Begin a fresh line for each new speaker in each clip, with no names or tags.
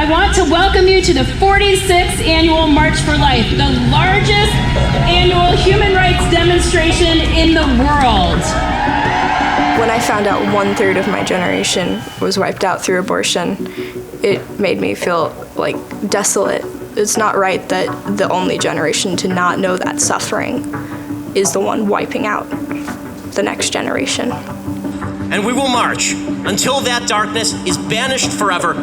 I want to welcome you to the 46th Annual March for Life, the largest annual human rights demonstration in the world.
When I found out 1/3 of my generation was wiped out through abortion, it made me feel like desolate. It's not right that the only generation to not know that suffering is the one wiping out the next generation.
And we will march until that darkness is banished forever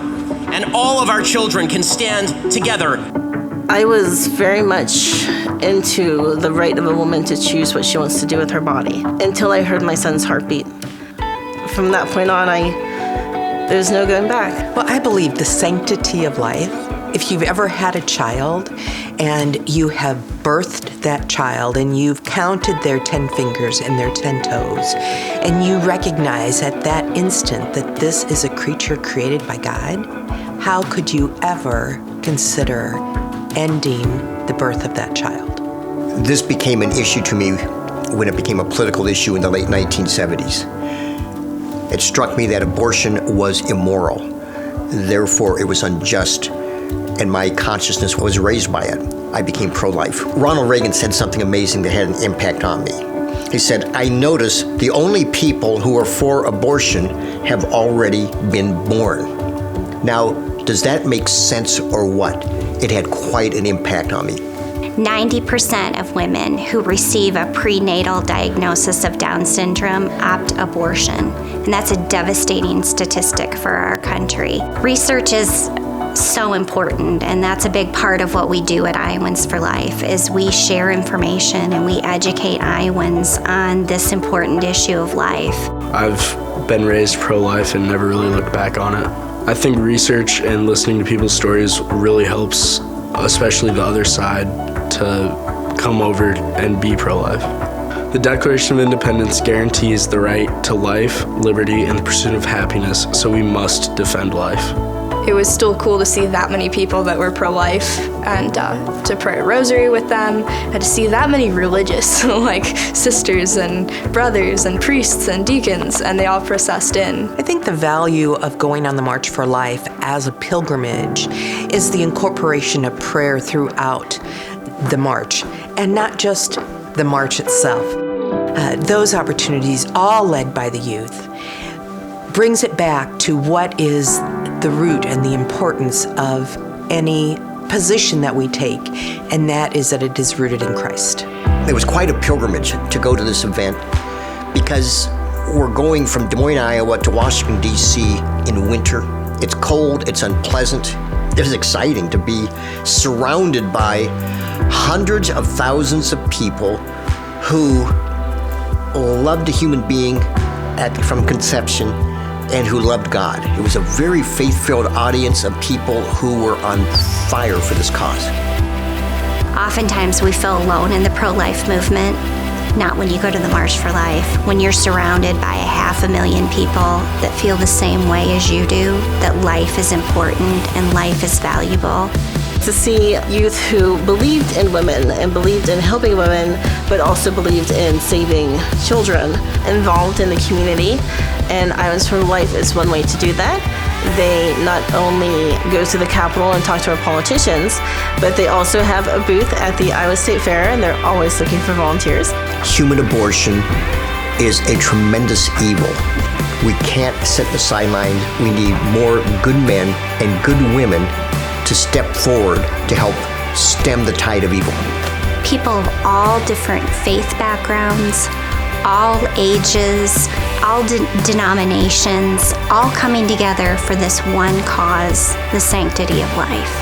and all of our children can stand together.
I was very much into the right of a woman to choose what she wants to do with her body until I heard my son's heartbeat. From that point on, there's no going back.
Well, I believe the sanctity of life. If you've ever had a child and you have birthed that child and you've counted their 10 fingers and their 10 toes, and you recognize at that instant that this is a creature created by God, how could you ever consider ending the birth of that child?
This became an issue to me when it became a political issue in the late 1970s. It struck me that abortion was immoral. Therefore, it was unjust, and my consciousness was raised by it. I became pro-life. Ronald Reagan said something amazing that had an impact on me. He said, "I notice the only people who are for abortion have already been born." Now, does that make sense or what? It had quite an impact on me.
90% of women who receive a prenatal diagnosis of Down syndrome opt abortion, and that's a devastating statistic for our country. Research is so important, and that's a big part of what we do at Iowans for Life is we share information and we educate Iowans on this important issue of life.
I've been raised pro-life and never really looked back on it. I think research and listening to people's stories really helps, especially the other side, to come over and be pro-life. The Declaration of Independence guarantees the right to life, liberty, and the pursuit of happiness, so we must defend life.
It was still cool to see that many people that were pro-life and to pray a rosary with them, and to see that many religious, like sisters and brothers and priests and deacons, and they all processed in.
I think the value of going on the March for Life as a pilgrimage is the incorporation of prayer throughout the march, and not just the march itself. Those opportunities, all led by the youth, brings it back to what is the root and the importance of any position that we take, and that is that it is rooted in Christ.
It was quite a pilgrimage to go to this event because we're going from Des Moines, Iowa to Washington, D.C. in winter. It's cold, it's unpleasant. It was exciting to be surrounded by hundreds of thousands of people who loved a human being from conception and who loved God. It was a very faith-filled audience of people who were on fire for this cause.
Oftentimes we feel alone in the pro-life movement, not when you go to the March for Life, when you're surrounded by 500,000 people that feel the same way as you do, that life is important and life is valuable.
To see youth who believed in women and believed in helping women, but also believed in saving children, involved in the community, and Iowans for Life is one way to do that. They not only go to the Capitol and talk to our politicians, but they also have a booth at the Iowa State Fair, and they're always looking for volunteers.
Human abortion is a tremendous evil. We can't sit in the sidelines. We need more good men and good women to step forward to help stem the tide of evil.
People of all different faith backgrounds, all ages, all denominations, all coming together for this one cause, the sanctity of life.